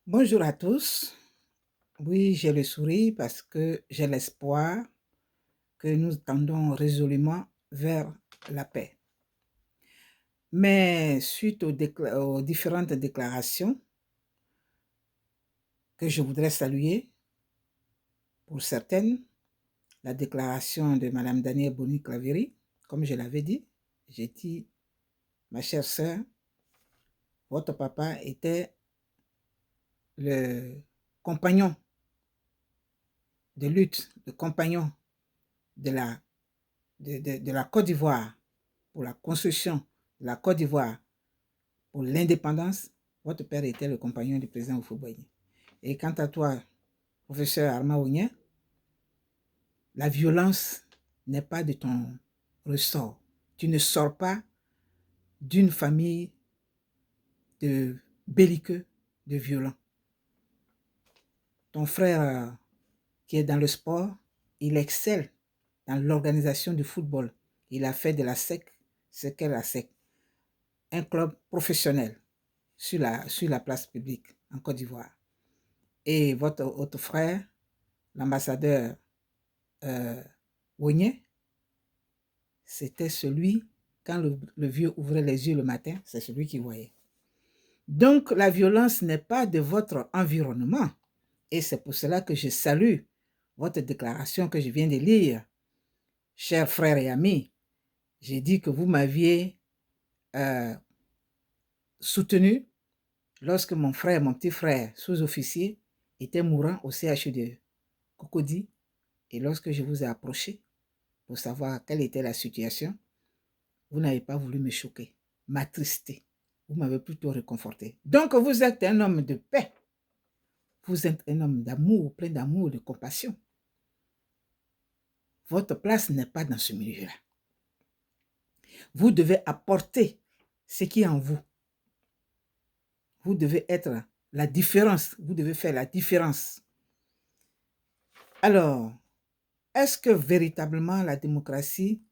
Bonjour à tous. Oui, j'ai le sourire parce que j'ai l'espoir que nous tendons résolument vers la paix. Mais suite aux différentes déclarations que je voudrais saluer, pour certaines, la déclaration de Madame Danielle Boni-Claveri, comme je l'avais dit, j'ai dit, ma chère sœur, votre papa était le compagnon de lutte, le compagnon de la Côte d'Ivoire pour la construction de la Côte d'Ivoire pour l'indépendance. Votre père était le compagnon du président Houphouët-Boigny. Et quant à toi, professeur Arma Ounien, la violence n'est pas de ton ressort. Tu ne sors pas d'une famille de belliqueux, de violents. Ton frère qui est dans le sport, il excelle dans l'organisation du football. Il a fait de la SEC ce qu'est la SEC, un club professionnel sur la place publique en Côte d'Ivoire. Et votre autre frère, l'ambassadeur Wogné, c'était celui, quand le vieux ouvrait les yeux le matin, c'est celui qui voyait. Donc, la violence n'est pas de votre environnement. Et c'est pour cela que je salue votre déclaration que je viens de lire. Chers frères et amis, j'ai dit que vous m'aviez soutenu lorsque mon petit frère, sous-officier, était mourant au CHU de Cocody. Et lorsque je vous ai approché pour savoir quelle était la situation, vous n'avez pas voulu me choquer, m'attrister. Vous m'avez plutôt réconforté. Donc, vous êtes un homme de paix. Vous êtes un homme d'amour, plein d'amour, de compassion. Votre place n'est pas dans ce milieu-là. Vous devez apporter ce qui est en vous. Vous devez être la différence. Vous devez faire la différence. Alors, est-ce que véritablement la démocratie,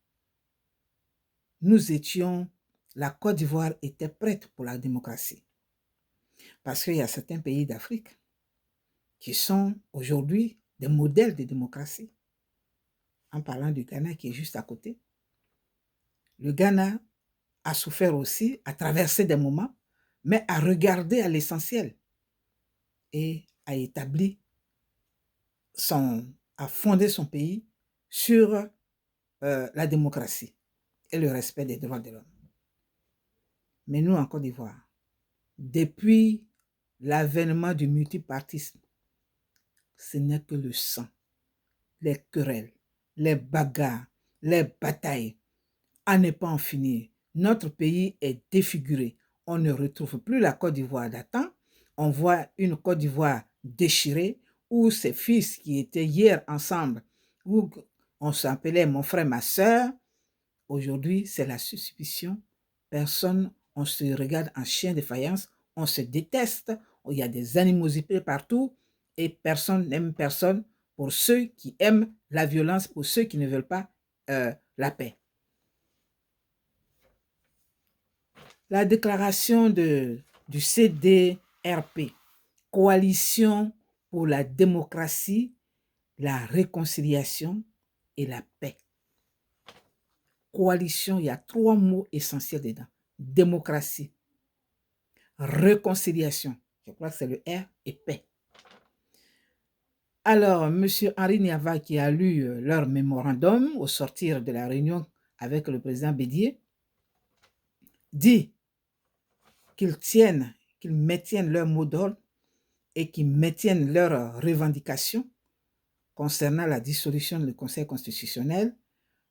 la Côte d'Ivoire était prête pour la démocratie? Parce qu'il y a certains pays d'Afrique qui sont aujourd'hui des modèles de démocratie. En parlant du Ghana qui est juste à côté. Le Ghana a souffert aussi, a traversé des moments, mais a regardé à l'essentiel et a fondé son pays sur la démocratie et le respect des droits de l'homme. Mais nous, en Côte d'Ivoire, depuis l'avènement du multipartisme, ce n'est que le sang, les querelles, les bagarres, les batailles, à ne pas en finir. Notre pays est défiguré. On ne retrouve plus la Côte d'Ivoire d'antan. On voit une Côte d'Ivoire déchirée, où ces fils qui étaient hier ensemble, où on s'appelait mon frère, ma soeur, aujourd'hui c'est la suspicion. Personne, on se regarde en chien de faïence, on se déteste, il y a des animosités partout et personne n'aime personne, pour ceux qui aiment la violence, pour ceux qui ne veulent pas la paix. La déclaration du CDRP, Coalition pour la démocratie, la réconciliation et la paix. Coalition, il y a 3 mots essentiels dedans. Démocratie, réconciliation, je crois que c'est le R, et paix. Alors, M. Henri Niava, qui a lu leur mémorandum au sortir de la réunion avec le président Bédié, dit qu'ils maintiennent leur mot d'ordre et qu'ils maintiennent leurs revendications concernant la dissolution du Conseil constitutionnel,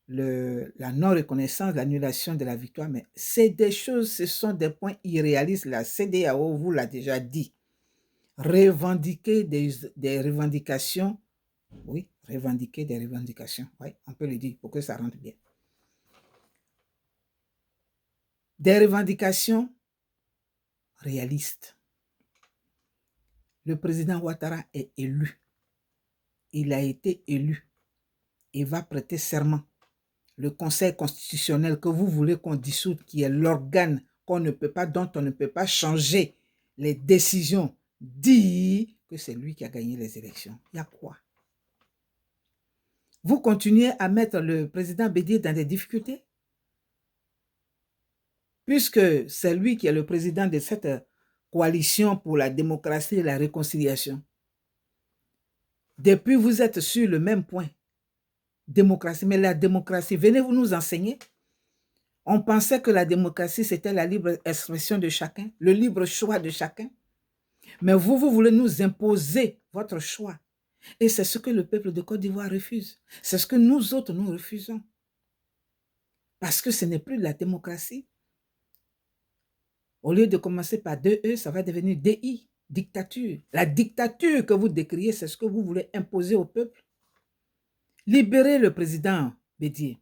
la non-reconnaissance, l'annulation de la victoire. Mais c'est des choses, ce sont des points irréalistes. La CEDEAO vous l'a déjà dit. Revendiquer des revendications, oui, revendiquer des revendications, oui, on peut le dire pour que ça rentre bien. Des revendications réalistes. Le président Ouattara est élu. Il a été élu. Il va prêter serment. Le Conseil constitutionnel que vous voulez qu'on dissoute, qui est l'organe qu'on ne peut pas, dont on ne peut pas changer les décisions dire que c'est lui qui a gagné les élections. Il y a quoi? Vous continuez à mettre le président Bédié dans des difficultés? Puisque c'est lui qui est le président de cette coalition pour la démocratie et la réconciliation. Depuis, vous êtes sur le même point. Démocratie, mais la démocratie, venez vous nous enseigner. On pensait que la démocratie, c'était la libre expression de chacun, le libre choix de chacun. Mais vous voulez nous imposer votre choix. Et c'est ce que le peuple de Côte d'Ivoire refuse. C'est ce que nous autres, nous refusons. Parce que ce n'est plus la démocratie. Au lieu de commencer par 2E, ça va devenir DI, dictature. La dictature que vous décriez, c'est ce que vous voulez imposer au peuple. Libérez le président Bédié.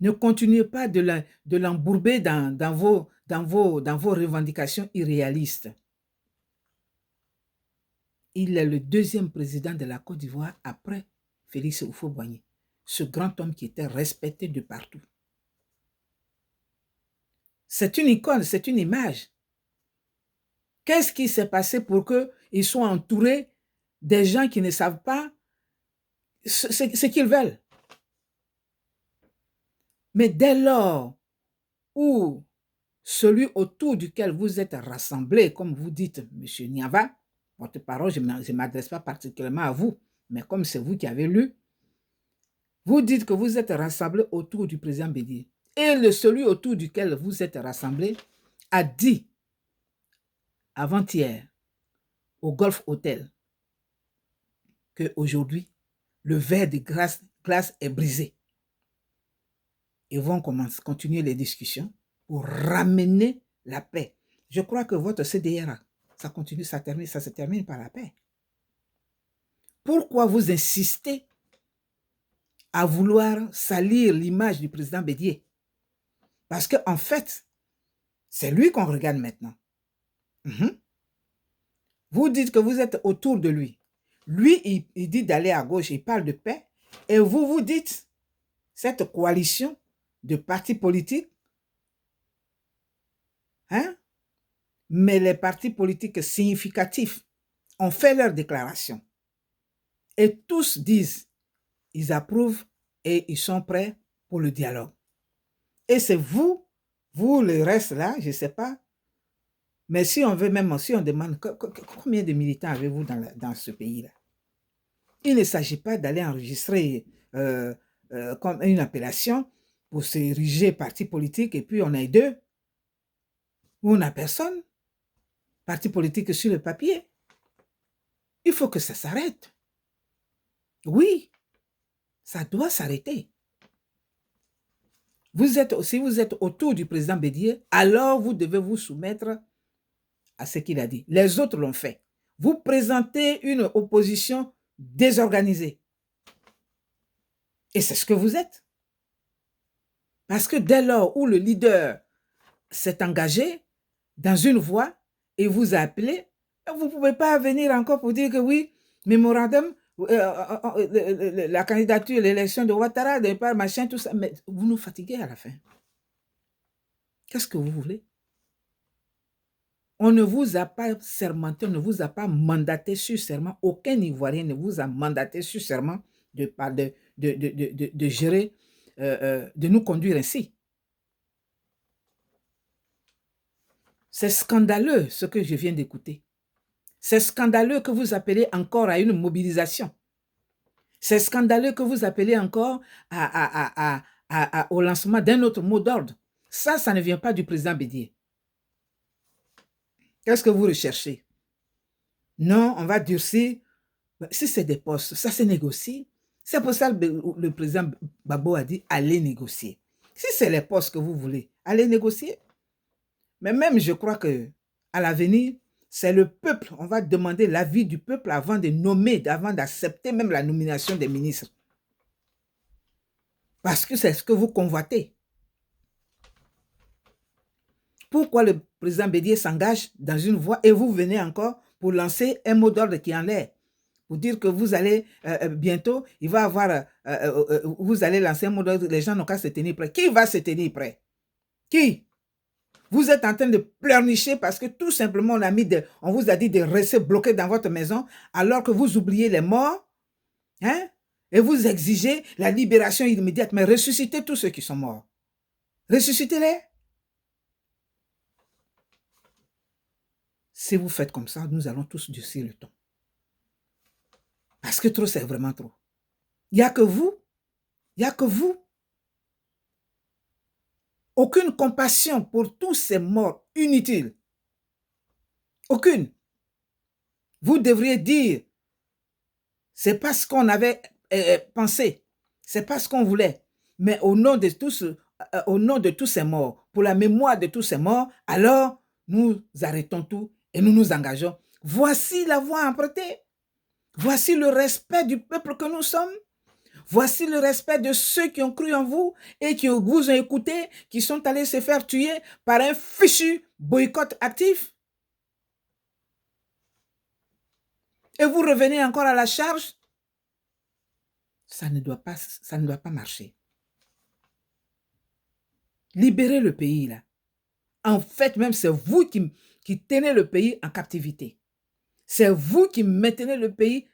Ne continuez pas de l'embourber dans vos revendications irréalistes. Il est le deuxième président de la Côte d'Ivoire après Félix Houphouët-Boigny, ce grand homme qui était respecté de partout. C'est une icône, c'est une image. Qu'est-ce qui s'est passé pour qu'ils soient entourés des gens qui ne savent pas ce qu'ils veulent? Mais dès lors où celui autour duquel vous êtes rassemblés, comme vous dites, M. Niava, porte-parole, je ne m'adresse pas particulièrement à vous, mais comme c'est vous qui avez lu, vous dites que vous êtes rassemblés autour du président Bédié. Et celui autour duquel vous êtes rassemblés a dit avant-hier au Golf Hotel qu'aujourd'hui, le verre de glace est brisé. Ils vont continuer les discussions pour ramener la paix. Je crois que votre CDR, ça se termine par la paix. Pourquoi vous insistez à vouloir salir l'image du président Bédié? Parce qu'en fait, c'est lui qu'on regarde maintenant. Vous dites que vous êtes autour de lui. Lui, il dit d'aller à gauche, il parle de paix. Et vous dites, cette coalition de partis politiques, mais les partis politiques significatifs ont fait leur déclaration. Et tous disent, ils approuvent et ils sont prêts pour le dialogue. Et c'est vous, le reste là, je ne sais pas, mais si on veut même, si on demande combien de militants avez-vous dans ce pays-là? Il ne s'agit pas d'aller enregistrer comme une appellation pour s'ériger parti politique et puis on a deux. Ou on n'a personne. Parti politique sur le papier. Il faut que ça s'arrête. Oui, ça doit s'arrêter. Si vous êtes autour du président Bédié, alors vous devez vous soumettre à ce qu'il a dit. Les autres l'ont fait. Vous présentez une opposition désorganisée. Et c'est ce que vous êtes. Parce que dès lors où le leader s'est engagé dans une voie et vous a appelé, vous ne pouvez pas venir encore pour dire que oui, mémorandum, la candidature, l'élection de Ouattara, machin, tout ça, mais vous nous fatiguez à la fin. Qu'est-ce que vous voulez? On ne vous a pas sermenté, on ne vous a pas mandaté sur serment, aucun Ivoirien ne vous a mandaté sur serment de gérer, de nous conduire ainsi. C'est scandaleux ce que je viens d'écouter. C'est scandaleux que vous appelez encore à une mobilisation. C'est scandaleux que vous appelez encore au lancement d'un autre mot d'ordre. Ça ne vient pas du président Bédié. Qu'est-ce que vous recherchez? Non, on va durcir. Si c'est des postes, ça se négocie. C'est pour ça que le président Gbagbo a dit allez négocier. Si c'est les postes que vous voulez, allez négocier. Mais même, je crois que à l'avenir, c'est le peuple. On va demander l'avis du peuple avant de nommer, avant d'accepter même la nomination des ministres. Parce que c'est ce que vous convoitez. Pourquoi le président Bédié s'engage dans une voie et vous venez encore pour lancer un mot d'ordre qui est en l'air? Pour dire que vous allez bientôt, il va avoir, vous allez lancer un mot d'ordre, les gens n'ont qu'à se tenir prêts. Qui va se tenir prêt? Qui? Vous êtes en train de pleurnicher parce que tout simplement on vous a dit de rester bloqué dans votre maison alors que vous oubliez les morts, hein? Et vous exigez la libération immédiate. Mais ressuscitez tous ceux qui sont morts. Ressuscitez-les. Si vous faites comme ça, nous allons tous durcir le ton. Parce que trop, c'est vraiment trop. Il n'y a que vous. Il n'y a que vous. Aucune compassion pour tous ces morts inutiles. Aucune. Vous devriez dire, c'est pas ce qu'on avait pensé, c'est pas ce qu'on voulait, mais au nom de tous ces morts, pour la mémoire de tous ces morts, alors nous arrêtons tout et nous nous engageons. Voici la voie empruntée. Voici le respect du peuple que nous sommes. Voici le respect de ceux qui ont cru en vous et qui vous ont écouté, qui sont allés se faire tuer par un fichu boycott actif. Et vous revenez encore à la charge. Ça ne doit pas marcher. Libérez le pays, là. En fait, même, c'est vous qui tenez le pays en captivité. C'est vous qui maintenez le pays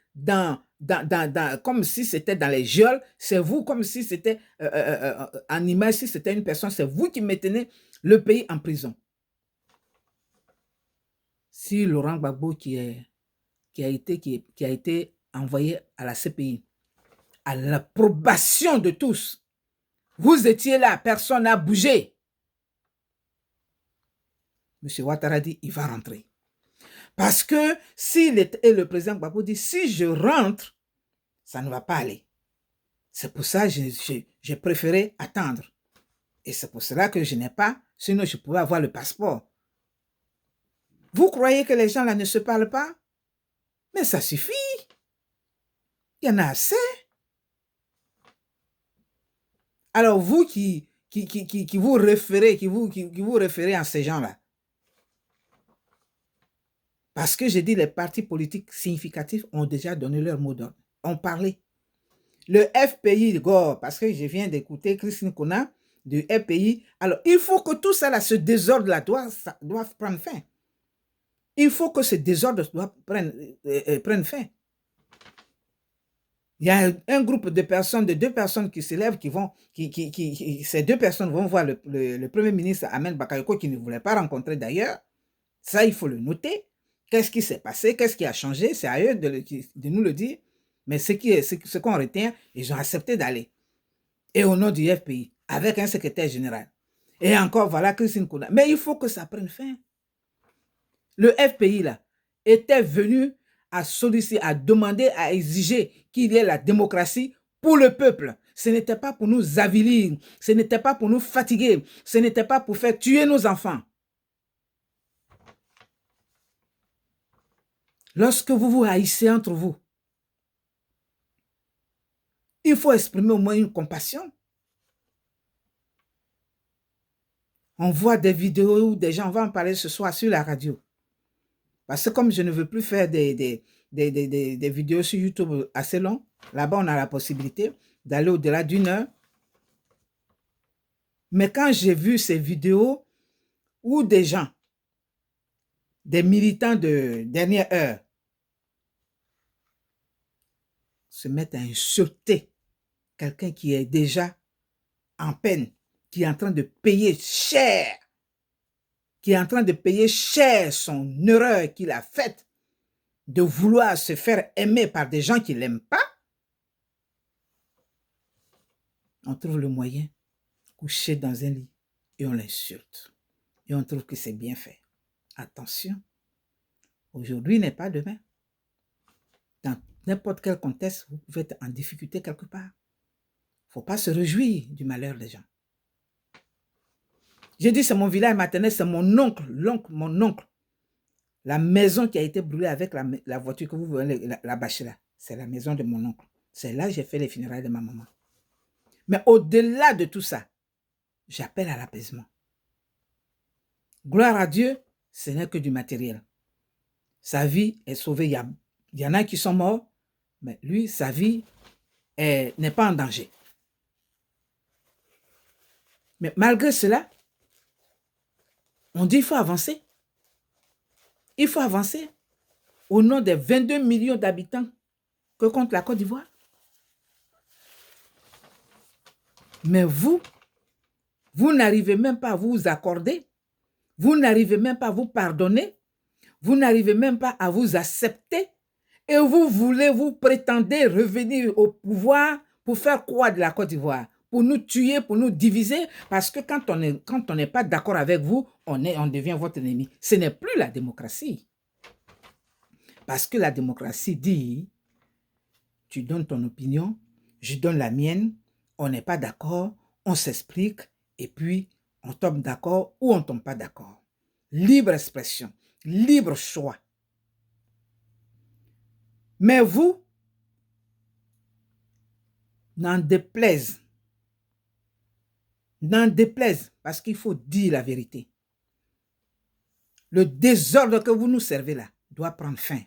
comme si c'était dans les geôles. C'est vous, comme si c'était un image, si c'était une personne. C'est vous qui maintenez le pays en prison. Si Laurent Gbagbo, qui a été envoyé à la CPI, à l'approbation de tous, vous étiez là, personne n'a bougé. M. Ouattara dit, il va rentrer. Parce que et le président Gbagbo dit, si je rentre, ça ne va pas aller. C'est pour ça que j'ai préféré attendre. Et c'est pour cela que je n'ai pas, sinon je pouvais avoir le passeport. Vous croyez que les gens là ne se parlent pas? Mais ça suffit. Il y en a assez. Alors vous qui vous référez à ces gens-là, parce que j'ai dit les partis politiques significatifs ont déjà donné leur mot d'ordre, ont parlé. Le FPI, parce que je viens d'écouter Christine Kona du FPI, alors il faut que tout ça, là, ce désordre-là doit prendre fin. Il faut que ce désordre prenne fin. Il y a un groupe de personnes, de 2 personnes qui s'élèvent, ces 2 personnes vont voir le Premier ministre Ahmed Bakayoko, qui ne voulait pas rencontrer d'ailleurs. Ça, il faut le noter. Qu'est-ce qui s'est passé? Qu'est-ce qui a changé? C'est à eux de nous le dire. Mais ce qu'on retient, ils ont accepté d'aller. Et au nom du FPI, avec un secrétaire général. Et encore, voilà, Christine Kouna. Mais il faut que ça prenne fin. Le FPI, là, était venu à solliciter, à demander, à exiger qu'il y ait la démocratie pour le peuple. Ce n'était pas pour nous avilir, ce n'était pas pour nous fatiguer, ce n'était pas pour faire tuer nos enfants. Lorsque vous vous haïssez entre vous, il faut exprimer au moins une compassion. On voit des vidéos où des gens, on va en parler ce soir sur la radio. Parce que comme je ne veux plus faire des vidéos sur YouTube assez longues, là-bas on a la possibilité d'aller au-delà d'1 heure. Mais quand j'ai vu ces vidéos où des gens, des militants de dernière heure, se mettent à insulter quelqu'un qui est déjà en peine, qui est en train de payer cher, son erreur qu'il a faite de vouloir se faire aimer par des gens qui ne l'aiment pas, on trouve le moyen, couché dans un lit, et on l'insulte. Et on trouve que c'est bien fait. Attention, aujourd'hui n'est pas demain. Dans n'importe quel contexte, vous pouvez être en difficulté quelque part. Il ne faut pas se réjouir du malheur des gens. J'ai dit, c'est mon village maternel, c'est mon oncle, mon oncle. La maison qui a été brûlée avec la voiture que vous voyez, la bâche là, c'est la maison de mon oncle. C'est là que j'ai fait les funérailles de ma maman. Mais au-delà de tout ça, j'appelle à l'apaisement. Gloire à Dieu, ce n'est que du matériel. Sa vie est sauvée. Il y en a qui sont morts, mais lui, sa vie n'est pas en danger. Mais malgré cela, On dit qu'il faut avancer. Il faut avancer au nom des 22 millions d'habitants que compte la Côte d'Ivoire. Mais vous n'arrivez même pas à vous accorder. Vous n'arrivez même pas à vous pardonner. Vous n'arrivez même pas à vous accepter. Et vous prétendez revenir au pouvoir pour faire quoi de la Côte d'Ivoire? Pour nous tuer, pour nous diviser, parce que quand on n'est pas d'accord avec vous, on devient votre ennemi. Ce n'est plus la démocratie. Parce que la démocratie dit, tu donnes ton opinion, je donne la mienne, on n'est pas d'accord, on s'explique, et puis on tombe d'accord ou on ne tombe pas d'accord. Libre expression, libre choix. Mais vous, n'en déplaise, parce qu'il faut dire la vérité. Le désordre que vous nous servez là doit prendre fin.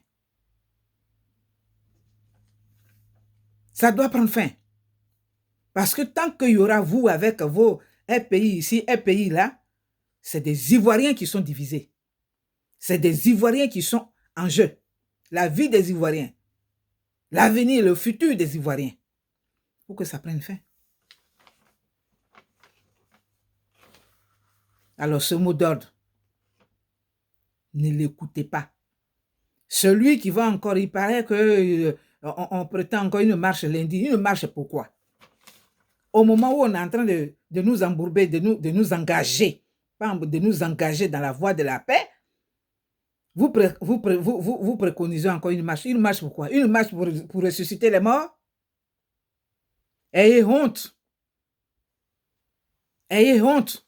Ça doit prendre fin. Parce que tant qu'il y aura vous avec vos un pays ici, un pays là, c'est des Ivoiriens qui sont divisés. C'est des Ivoiriens qui sont en jeu. La vie des Ivoiriens, l'avenir, le futur des Ivoiriens. Il faut que ça prenne fin. Alors ce mot d'ordre, ne l'écoutez pas. Celui qui va encore, il paraît que on prétend encore une marche lundi. Une marche pourquoi? Au moment où on est en train de nous embourber, de nous engager, de nous engager dans la voie de la paix, vous préconisez encore une marche. Une marche pourquoi? Une marche pour ressusciter les morts? Ayez honte. Ayez honte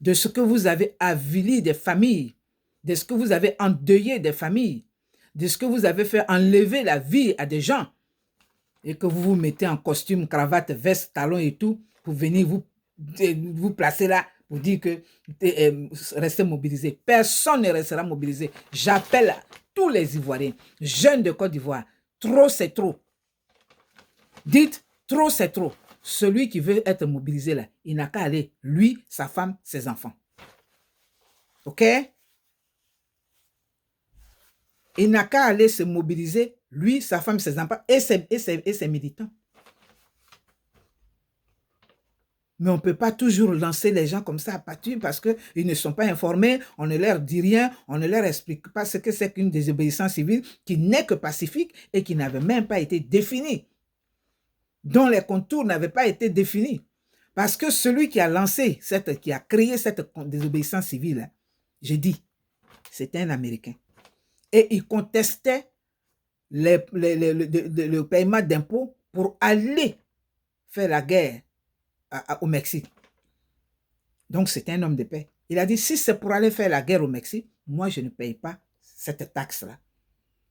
de ce que vous avez avili des familles, de ce que vous avez endeuillé des familles, de ce que vous avez fait enlever la vie à des gens, et que vous vous mettez en costume, cravate, veste, talons et tout, pour venir vous placer là, pour dire que restez mobilisés. Personne ne restera mobilisé. J'appelle tous les Ivoiriens, jeunes de Côte d'Ivoire, trop c'est trop. Dites, trop c'est trop. Celui qui veut être mobilisé là, il n'a qu'à aller, lui, sa femme, ses enfants. Ok? Il n'a qu'à aller se mobiliser, lui, sa femme, ses enfants et ses militants. Mais on ne peut pas toujours lancer les gens comme ça à pâture parce qu'ils ne sont pas informés, on ne leur dit rien, on ne leur explique pas ce que c'est qu'une désobéissance civile qui n'est que pacifique et qui n'avait même pas été définie, dont les contours n'avaient pas été définis. Parce que celui qui a lancé, qui a créé cette désobéissance civile, j'ai dit, c'était un Américain. Et il contestait le paiement d'impôts pour aller faire la guerre au Mexique. Donc, c'était un homme de paix. Il a dit, si c'est pour aller faire la guerre au Mexique, moi, je ne paye pas cette taxe-là.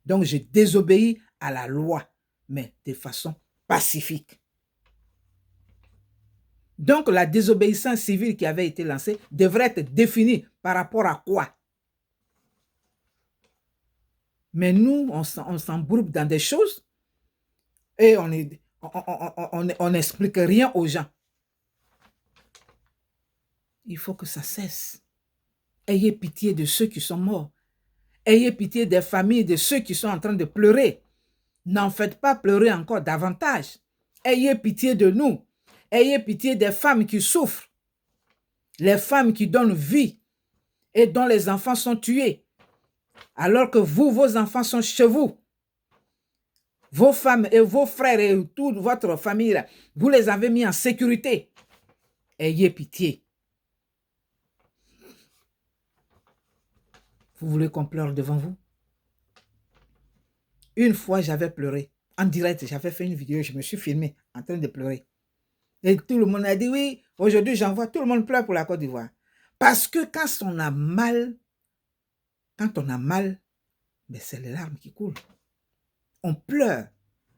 Donc, je désobéis à la loi, mais de façon pacifique. Donc, la désobéissance civile qui avait été lancée devrait être définie par rapport à quoi? Mais nous, on s'embrouille dans des choses et on n'explique rien aux gens. Il faut que ça cesse. Ayez pitié de ceux qui sont morts. Ayez pitié des familles de ceux qui sont en train de pleurer. N'en faites pas pleurer encore davantage. Ayez pitié de nous. Ayez pitié des femmes qui souffrent. Les femmes qui donnent vie et dont les enfants sont tués. Alors que vous, vos enfants sont chez vous. Vos femmes et vos frères et toute votre famille, là, vous les avez mis en sécurité. Ayez pitié. Vous voulez qu'on pleure devant vous? Une fois, j'avais pleuré. En direct, j'avais fait une vidéo, je me suis filmé en train de pleurer. Et tout le monde a dit, oui, aujourd'hui, j'en vois, tout le monde pleure pour la Côte d'Ivoire. Parce que quand on a mal, ben c'est les larmes qui coulent. On pleure.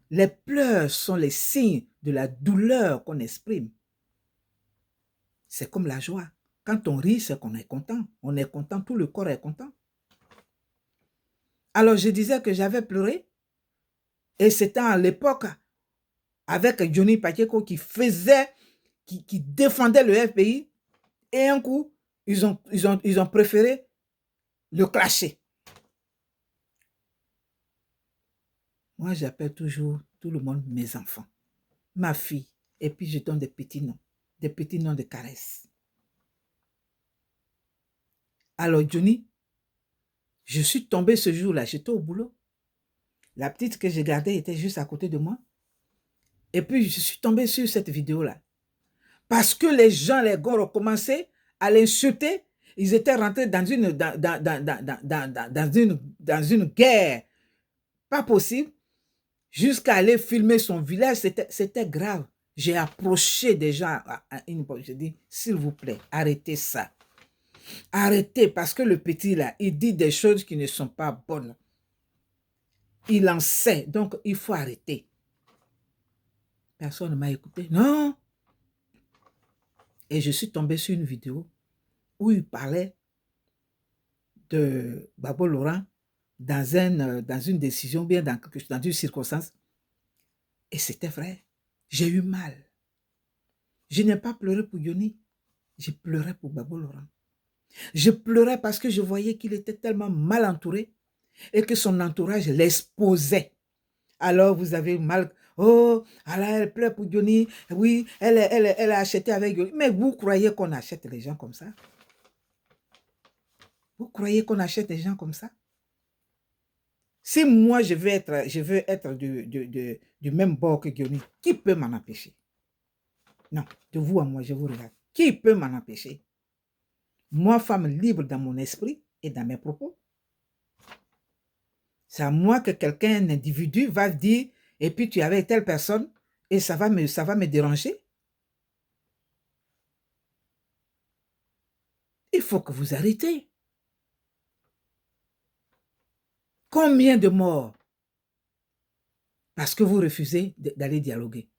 Les pleurs sont les signes de la douleur qu'on exprime. C'est comme la joie. Quand on rit, c'est qu'on est content. On est content, tout le corps est content. Alors, je disais que j'avais pleuré. Et c'était à l'époque avec Johnny Pacheco qui défendait le FPI. Et un coup, ils ont préféré le clasher. Moi, j'appelle toujours tout le monde mes enfants, ma fille, et puis je donne des petits noms de caresses. Alors, Johnny, je suis tombée ce jour-là, j'étais au boulot. La petite que j'ai gardée était juste à côté de moi. Et puis, je suis tombée sur cette vidéo-là. Parce que les gens, les gars, ont commencé à l'insulter. Ils étaient rentrés dans une guerre. Pas possible. Jusqu'à aller filmer son village, c'était grave. J'ai approché des gens à une époque. J'ai dit, s'il vous plaît, arrêtez ça. Arrêtez, parce que le petit là, il dit des choses qui ne sont pas bonnes. Il en sait, donc il faut arrêter. Personne ne m'a écouté. Non. Et je suis tombé sur une vidéo où il parlait de Gbagbo Laurent dans une décision, bien dans une circonstance. Et c'était vrai. J'ai eu mal. Je n'ai pas pleuré pour Yoni. J'ai pleuré pour Gbagbo Laurent. Je pleurais parce que je voyais qu'il était tellement mal entouré et que son entourage l'exposait. Alors vous avez mal. Oh, alors elle pleure pour Johnny. Oui, elle a acheté avec Johnny. Mais vous croyez qu'on achète les gens comme ça? Vous croyez qu'on achète des gens comme ça? Si moi je veux être du même bord que Johnny, qui peut m'en empêcher? Non, de vous à moi, je vous regarde. Qui peut m'en empêcher? Moi, femme libre dans mon esprit et dans mes propos. C'est à moi que quelqu'un, un individu, va dire, et puis tu es avec telle personne, et ça va me déranger. Il faut que vous arrêtez. Combien de morts? Parce que vous refusez d'aller dialoguer.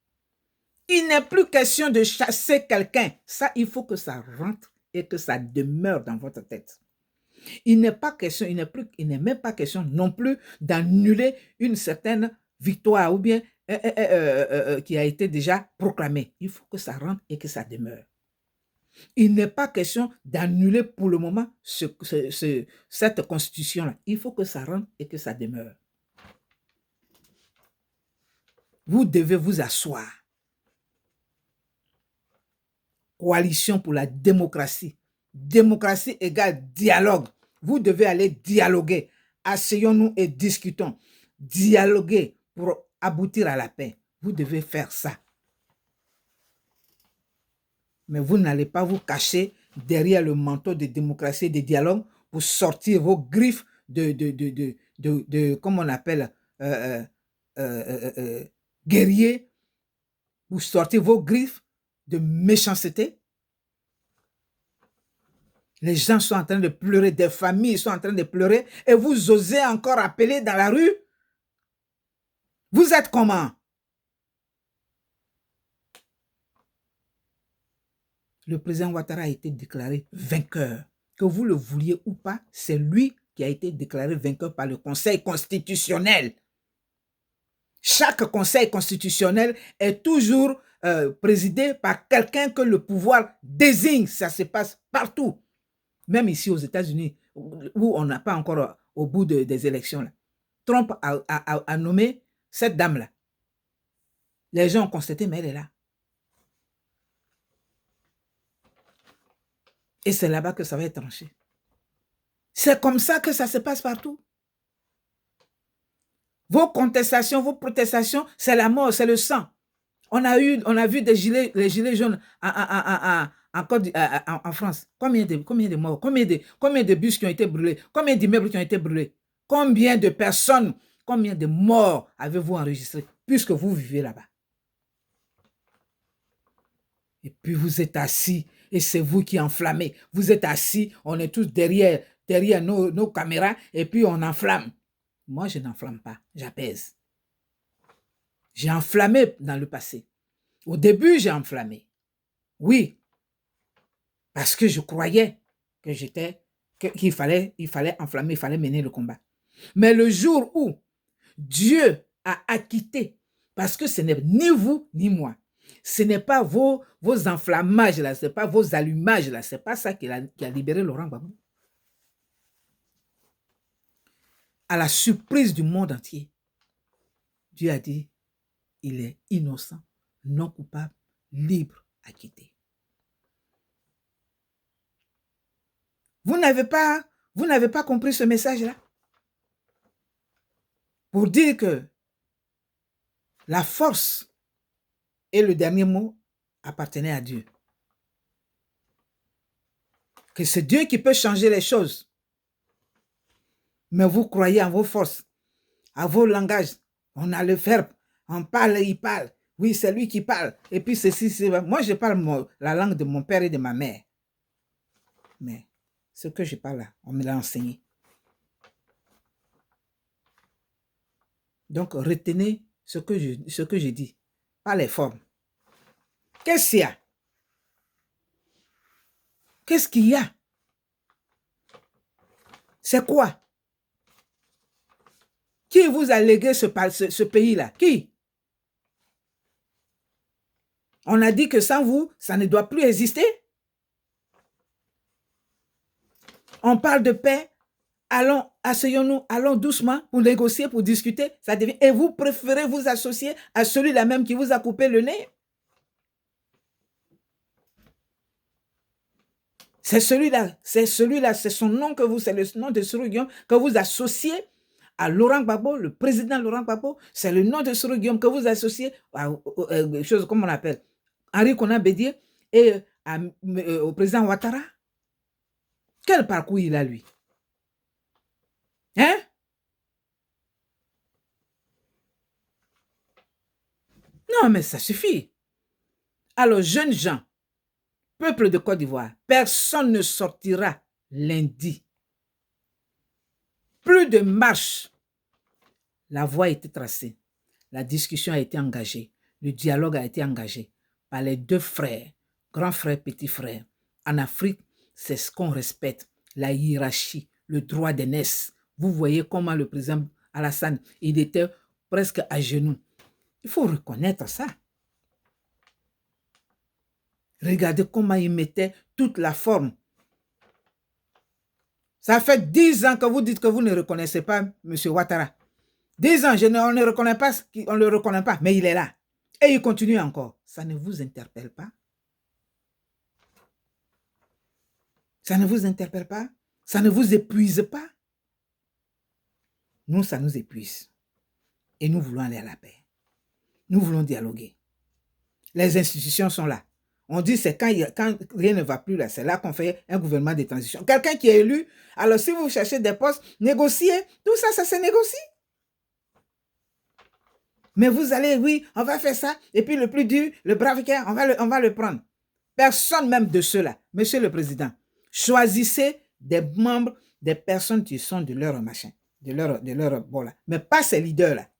Il n'est plus question de chasser quelqu'un. Ça, il faut que ça rentre et que ça demeure dans votre tête. Il n'est même pas question non plus d'annuler une certaine victoire ou bien qui a été déjà proclamée. Il faut que ça rentre et que ça demeure. Il n'est pas question d'annuler pour le moment cette constitution-là. Il faut que ça rentre et que ça demeure. Vous devez vous asseoir. Coalition pour la démocratie. Démocratie égale dialogue. Vous devez aller dialoguer. Asseyons-nous et discutons. Dialoguer pour aboutir à la paix. Vous devez faire ça. Mais vous n'allez pas vous cacher derrière le manteau de démocratie et de dialogue pour sortir vos griffes comment on appelle, guerriers, pour sortir vos griffes de méchanceté. Les gens sont en train de pleurer, des familles sont en train de pleurer, et vous osez encore appeler dans la rue? Vous êtes comment? Le président Ouattara a été déclaré vainqueur. Que vous le vouliez ou pas, c'est lui qui a été déclaré vainqueur par le Conseil constitutionnel. Chaque Conseil constitutionnel est toujours présidé par quelqu'un que le pouvoir désigne. Ça se passe partout. Même ici aux États-Unis, où on n'a pas encore au bout des élections, là. Trump a nommé cette dame-là. Les gens ont constaté, mais elle est là. Et c'est là-bas que ça va être tranché. C'est comme ça que ça se passe partout. Vos contestations, vos protestations, c'est la mort, c'est le sang. On a vu les gilets jaunes en France. Combien de morts? Combien de bus qui ont été brûlés? Combien d'immeubles qui ont été brûlés? Combien de personnes, combien de morts avez-vous enregistré puisque vous vivez là-bas? Et puis vous êtes assis et c'est vous qui enflammez. Vous êtes assis, on est tous derrière nos caméras et puis on enflamme. Moi, je n'enflamme pas, j'apaise. J'ai enflammé dans le passé. Au début, j'ai enflammé. Oui, parce que je croyais qu'il fallait enflammer, il fallait mener le combat. Mais le jour où Dieu a acquitté, parce que ce n'est ni vous ni moi, Ce n'est pas vos enflammages, là, ce n'est pas vos allumages, là. Ce n'est pas ça qui a libéré Laurent Gbagbo. À la surprise du monde entier, Dieu a dit, il est innocent, non coupable, libre à quitter. Vous n'avez pas compris ce message-là? Pour dire que la force et le dernier mot appartenaient à Dieu. Que c'est Dieu qui peut changer les choses. Mais vous croyez en vos forces, à vos langages. On a le verbe, on parle, il parle. Oui, c'est lui qui parle. Et puis ceci, c'est... Moi, je parle la langue de mon père et de ma mère. Mais ce que je parle là, on me l'a enseigné. Donc, retenez ce que je dis, pas les formes. Qu'est-ce qu'il y a? Qu'est-ce qu'il y a? C'est quoi? Qui vous a légué ce pays-là? Qui? On a dit que sans vous, ça ne doit plus exister. On parle de paix. Allons, asseyons-nous, allons doucement pour négocier, pour discuter. Ça devient... Et vous préférez vous associer à celui-là même qui vous a coupé le nez? C'est celui-là, c'est son nom que vous, c'est le nom de Soro Guillaume que vous associez à Laurent Gbagbo, le président Laurent Gbagbo. C'est le nom de Soro Guillaume que vous associez à choses comme on appelle Henri Konan Bédié et au président Ouattara. Quel parcours il a, lui? Hein? Non, mais ça suffit. Alors, jeunes gens, peuple de Côte d'Ivoire, personne ne sortira lundi. Plus de marche. La voie a été tracée. La discussion a été engagée. Le dialogue a été engagé par les deux frères, grand frère, petit frère. En Afrique, c'est ce qu'on respecte, la hiérarchie, le droit d'aînesse. Vous voyez comment le président Alassane, il était presque à genoux. Il faut reconnaître ça. Regardez comment il mettait toute la forme. Ça fait 10 ans que vous dites que vous ne reconnaissez pas M. Ouattara. 10 ans, on ne le reconnaît pas, mais il est là. Et il continue encore. Ça ne vous interpelle pas? Ça ne vous interpelle pas? Ça ne vous épuise pas? Nous, ça nous épuise. Et nous voulons aller à la paix. Nous voulons dialoguer. Les institutions sont là. On dit c'est quand rien ne va plus là, c'est là qu'on fait un gouvernement de transition. Quelqu'un qui est élu, alors si vous cherchez des postes, négociez, tout ça, ça se négocie. Mais vous allez, oui, on va faire ça, et puis le plus dur, le brave cœur, on va le prendre. Personne même de ceux-là, Monsieur le Président, choisissez des membres, des personnes qui sont de leur machin, de leur bon là, mais pas ces leaders-là.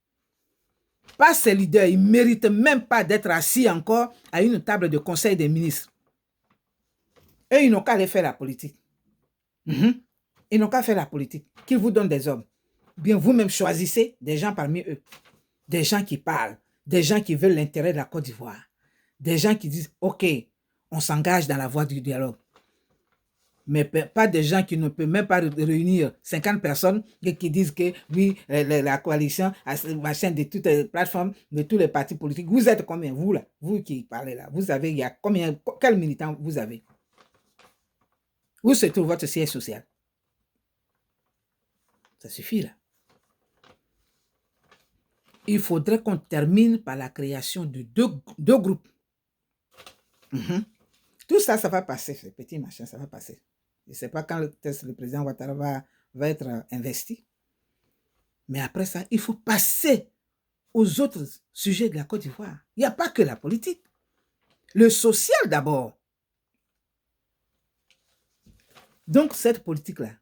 Pas ces leaders, ils ne méritent même pas d'être assis encore à une table de conseil des ministres. Eux, ils n'ont qu'à aller faire la politique. Ils n'ont qu'à faire la politique. Qu'ils vous donnent des hommes. Bien, vous-même choisissez des gens parmi eux. Des gens qui parlent. Des gens qui veulent l'intérêt de la Côte d'Ivoire. Des gens qui disent, OK, on s'engage dans la voie du dialogue. Mais pas des gens qui ne peuvent même pas réunir 50 personnes et qui disent que oui, la coalition, machin de toutes les plateformes, de tous les partis politiques. Vous êtes combien, vous là? Vous qui parlez là, vous avez, il y a combien, quels militants vous avez? Où se trouve votre siège social? Ça suffit là. Il faudrait qu'on termine par la création de deux groupes. Tout ça, ça va passer, ces petits machins, ça va passer. Je ne sais pas quand le président Ouattara va être investi. Mais après ça, il faut passer aux autres sujets de la Côte d'Ivoire. Il n'y a pas que la politique. Le social d'abord. Donc, cette politique-là,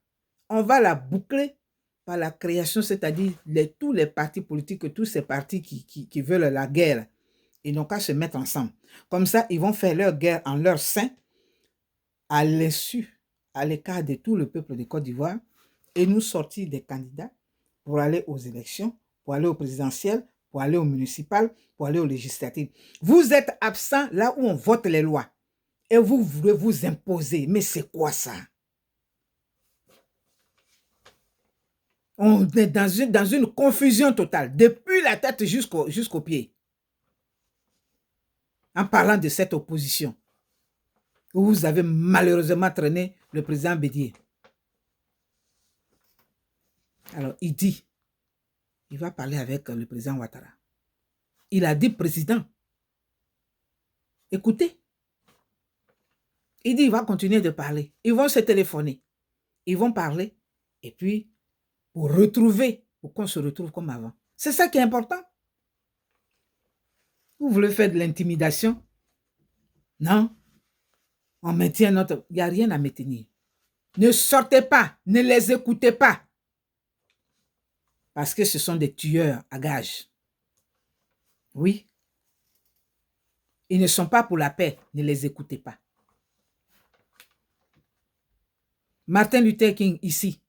on va la boucler par la création, c'est-à-dire tous les partis politiques, tous ces partis qui veulent la guerre, ils n'ont qu'à se mettre ensemble. Comme ça, ils vont faire leur guerre en leur sein, à l'insu, à l'écart de tout le peuple de Côte d'Ivoire, et nous sortir des candidats pour aller aux élections, pour aller au présidentiel, pour aller au municipal, pour aller aux législatives. Vous êtes absent là où on vote les lois. Et vous voulez vous imposer. Mais c'est quoi ça? On est dans une confusion totale, depuis la tête jusqu'aux pieds. En parlant de cette opposition, où vous avez malheureusement traîné le président Bédié. Alors, il dit, il va parler avec le président Ouattara. Il a dit, président, écoutez, il dit, il va continuer de parler. Ils vont se téléphoner. Ils vont parler. Et puis, pour qu'on se retrouve comme avant. C'est ça qui est important. Vous voulez faire de l'intimidation? Non. On maintient notre... Il n'y a rien à maintenir. Ne sortez pas. Ne les écoutez pas. Parce que ce sont des tueurs à gages. Oui. Ils ne sont pas pour la paix. Ne les écoutez pas. Martin Luther King, ici,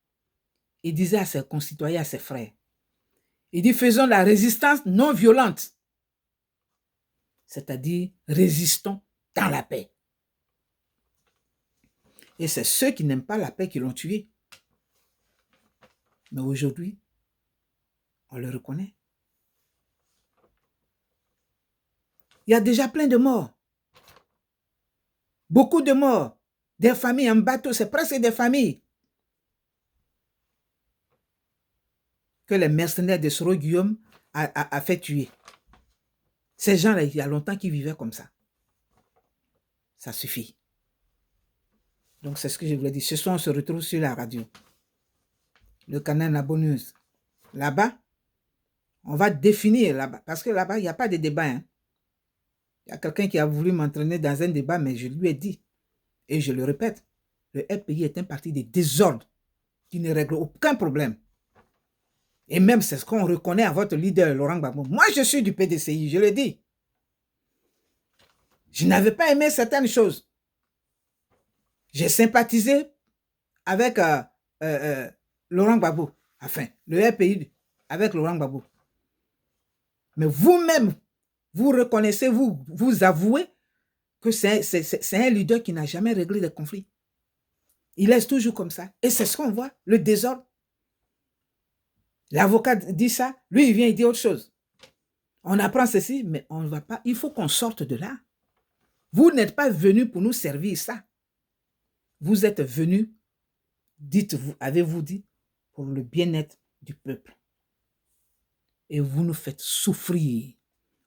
il disait à ses concitoyens, à ses frères, il dit, faisons la résistance non violente. C'est-à-dire, résistons dans la paix. Et c'est ceux qui n'aiment pas la paix qui l'ont tué. Mais aujourd'hui, on le reconnaît. Il y a déjà plein de morts. Beaucoup de morts. Des familles en bateau, c'est presque des familles. Que les mercenaires de Soro Guillaume a fait tuer. Ces gens-là, il y a longtemps qu'ils vivaient comme ça. Ça suffit. Donc, c'est ce que je voulais dire. Ce soir, on se retrouve sur la radio. Le canal Nabo News. Là-bas, on va définir là-bas. Parce que là-bas, il n'y a pas de débat. Hein. Il y a quelqu'un qui a voulu m'entraîner dans un débat, mais je lui ai dit, et je le répète, le RPI est un parti de désordre qui ne règle aucun problème. Et même, c'est ce qu'on reconnaît à votre leader, Laurent Gbagbo. Moi, je suis du PDCI, je le dis. Je n'avais pas aimé certaines choses. J'ai sympathisé avec Laurent Gbagbo. Enfin, le RPI avec Laurent Gbagbo. Mais vous-même, vous reconnaissez, vous avouez que c'est un leader qui n'a jamais réglé les conflits. Il laisse toujours comme ça. Et c'est ce qu'on voit, le désordre. L'avocat dit ça, lui, il vient, il dit autre chose. On apprend ceci, mais on ne va pas. Il faut qu'on sorte de là. Vous n'êtes pas venu pour nous servir ça. Vous êtes venu, dites-vous, avez-vous dit, pour le bien-être du peuple. Et vous nous faites souffrir.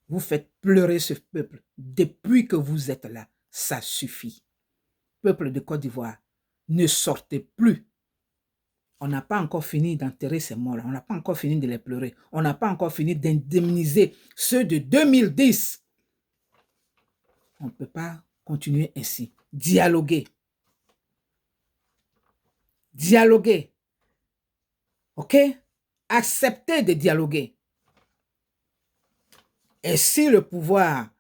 Vous faites pleurer ce peuple. Depuis que vous êtes là, ça suffit. Peuple de Côte d'Ivoire, ne sortez plus. On n'a pas encore fini d'enterrer ces morts-là. On n'a pas encore fini de les pleurer. On n'a pas encore fini d'indemniser ceux de 2010. On ne peut pas continuer ainsi. Dialoguer. Dialoguer. OK? Acceptez de dialoguer. Et si le pouvoir,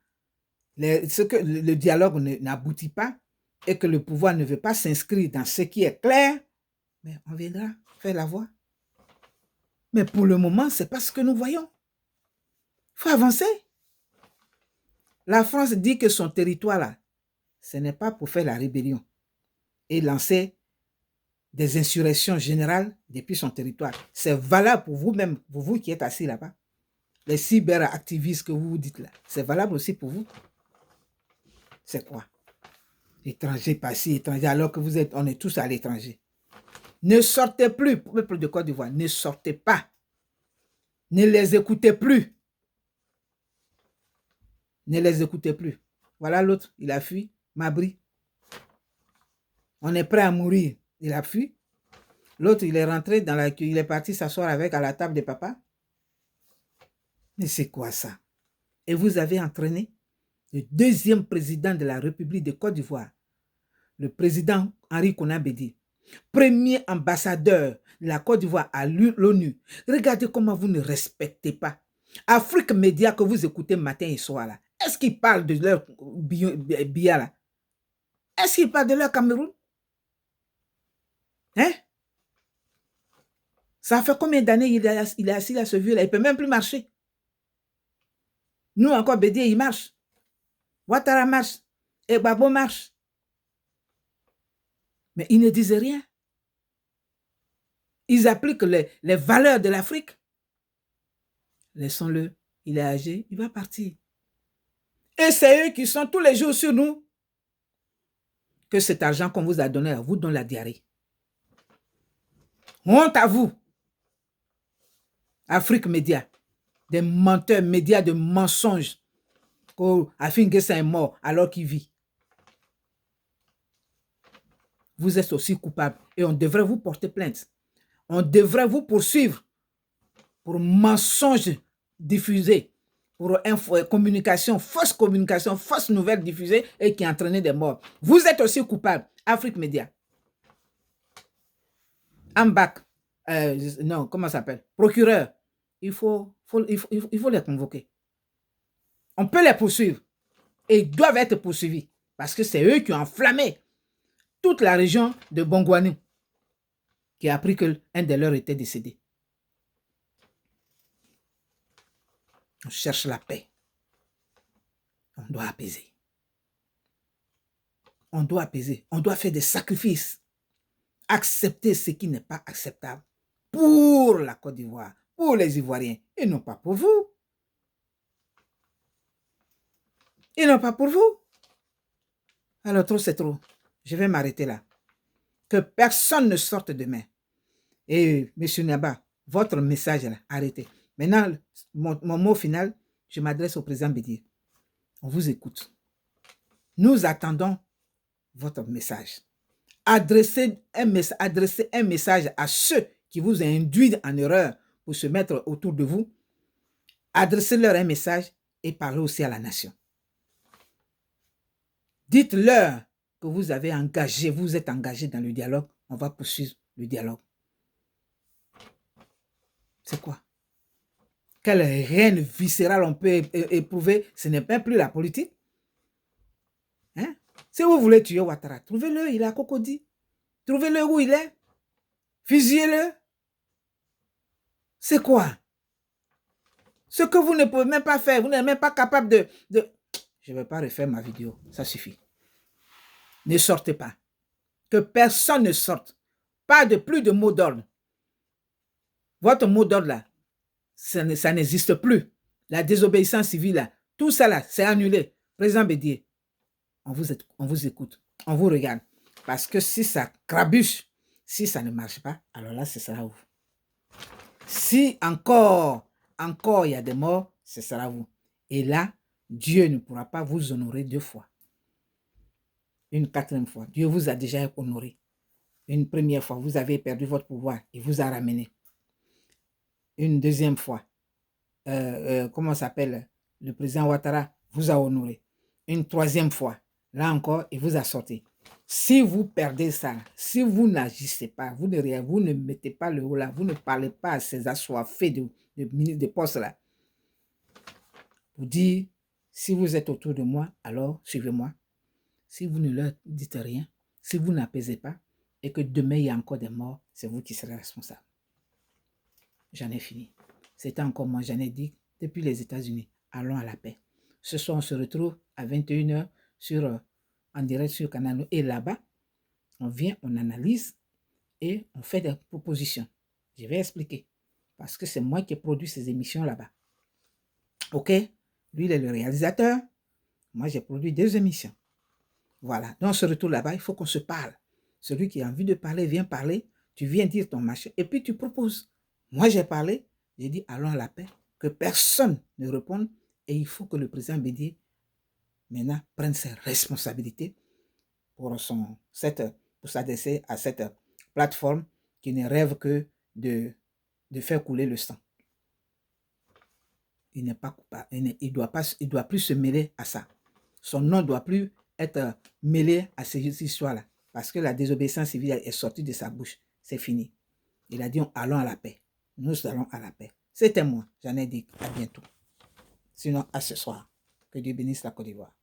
le dialogue n'aboutit pas et que le pouvoir ne veut pas s'inscrire dans ce qui est clair, mais on viendra faire la voix. Mais pour le moment, ce n'est pas ce que nous voyons. Il faut avancer. La France dit que son territoire, là, ce n'est pas pour faire la rébellion et lancer des insurrections générales depuis son territoire. C'est valable pour vous-même, pour vous qui êtes assis là-bas. Les cyberactivistes que vous vous dites là, c'est valable aussi pour vous. C'est quoi? Étranger par-ci, étranger, alors que on est tous à l'étranger. Ne sortez plus, peuple de Côte d'Ivoire, ne sortez pas. Ne les écoutez plus. Ne les écoutez plus. Voilà l'autre, il a fui, Mabri. On est prêt à mourir, il a fui. L'autre, il est rentré il est parti s'asseoir avec à la table de papa. Mais c'est quoi ça? Et vous avez entraîné le deuxième président de la République de Côte d'Ivoire, le président Henri Konan Bédié, premier ambassadeur de la Côte d'Ivoire à l'ONU. Regardez comment vous ne respectez pas. Afrique Média que vous écoutez matin et soir là, est-ce qu'ils parlent de leur Biya là? Est-ce qu'ils parlent de leur Cameroun? Hein? Ça fait combien d'années il est assis là, ce vieux là? Il ne peut même plus marcher. Nous encore, Bédié, il marche. Ouattara marche. Et Gbagbo marche. Mais ils ne disent rien. Ils appliquent les valeurs de l'Afrique. Laissons-le. Il est âgé, il va partir. Et c'est eux qui sont tous les jours sur nous. Que cet argent qu'on vous a donné à vous donne la diarrhée. Honte à vous. Afrique Média. Des menteurs, médias de mensonges. Afin que ça est mort alors qu'il vit. Vous êtes aussi coupable et on devrait vous porter plainte. On devrait vous poursuivre pour mensonges diffusés, pour communication, fausse nouvelle diffusée et qui entraînait des morts. Vous êtes aussi coupable. Afrique Média. Ambak, non, comment ça s'appelle? Procureur. Il faut les convoquer. On peut les poursuivre. Et ils doivent être poursuivis. Parce que c'est eux qui ont enflammé toute la région de Bongouanou, qui a appris qu'un de leurs était décédé. On cherche la paix. On doit apaiser. On doit apaiser. On doit faire des sacrifices. Accepter ce qui n'est pas acceptable pour la Côte d'Ivoire, pour les Ivoiriens, et non pas pour vous. Et non pas pour vous. Alors trop, c'est trop. Je vais m'arrêter là. Que personne ne sorte demain. Et M. Naba, votre message là, arrêtez. Maintenant, mon mot final, je m'adresse au président Bédié. On vous écoute. Nous attendons votre message. Adressez un message à ceux qui vous induisent en erreur pour se mettre autour de vous. Adressez-leur un message et parlez aussi à la nation. Dites-leur que vous êtes engagé dans le dialogue. On va poursuivre le dialogue. C'est quoi? Quelle haine viscérale on peut éprouver? Ce n'est même plus la politique. Hein? Si vous voulez tuer Ouattara, trouvez-le, il est à Cocody. Trouvez-le où il est. Fusillez-le. C'est quoi? Ce que vous ne pouvez même pas faire, vous n'êtes même pas capable de... Je ne vais pas refaire ma vidéo, ça suffit. Ne sortez pas. Que personne ne sorte. Pas de plus de mots d'ordre. Votre mot d'ordre là, ça n'existe plus. La désobéissance civile là, tout ça là, c'est annulé. Président Bédié, on vous écoute, on vous regarde. Parce que si ça crabuche, si ça ne marche pas, alors là, ce sera vous. Si encore il y a des morts, ce sera vous. Et là, Dieu ne pourra pas vous honorer 2 fois. Une 4e fois. Dieu vous a déjà honoré. Une première fois, vous avez perdu votre pouvoir. Il vous a ramené. Une 2e fois, comment s'appelle, le président Ouattara vous a honoré. Une 3e fois, là encore, il vous a sorti. Si vous perdez ça, si vous n'agissez pas, vous ne mettez pas le haut là, vous ne parlez pas à ces assoiffés de postes là, vous dites, si vous êtes autour de moi, alors suivez-moi. Si vous ne leur dites rien, si vous n'apaisez pas, et que demain il y a encore des morts, c'est vous qui serez responsable. J'en ai fini. C'était encore moi, j'en ai dit depuis les États-Unis. Allons à la paix. Ce soir, on se retrouve à 21h en direct sur Canal. Et là-bas, on vient, on analyse et on fait des propositions. Je vais expliquer. Parce que c'est moi qui ai produit ces émissions là-bas. OK? Lui, il est le réalisateur. Moi, j'ai produit 2 émissions. Voilà. Donc, on se retrouve là-bas. Il faut qu'on se parle. Celui qui a envie de parler, vient parler. Tu viens dire ton machin. Et puis, tu proposes. Moi, j'ai parlé. J'ai dit, allons à la paix. Que personne ne réponde. Et il faut que le président Bédié, maintenant, prenne ses responsabilités pour s'adresser à cette plateforme qui ne rêve que de faire couler le sang. Il n'est pas coupable. Il doit plus se mêler à ça. Son nom ne doit plus être mêlé à ces histoires-là. Parce que la désobéissance civile est sortie de sa bouche. C'est fini. Il a dit, allons à la paix. Nous allons à la paix. C'était moi. J'en ai dit à bientôt. Sinon, à ce soir. Que Dieu bénisse la Côte d'Ivoire.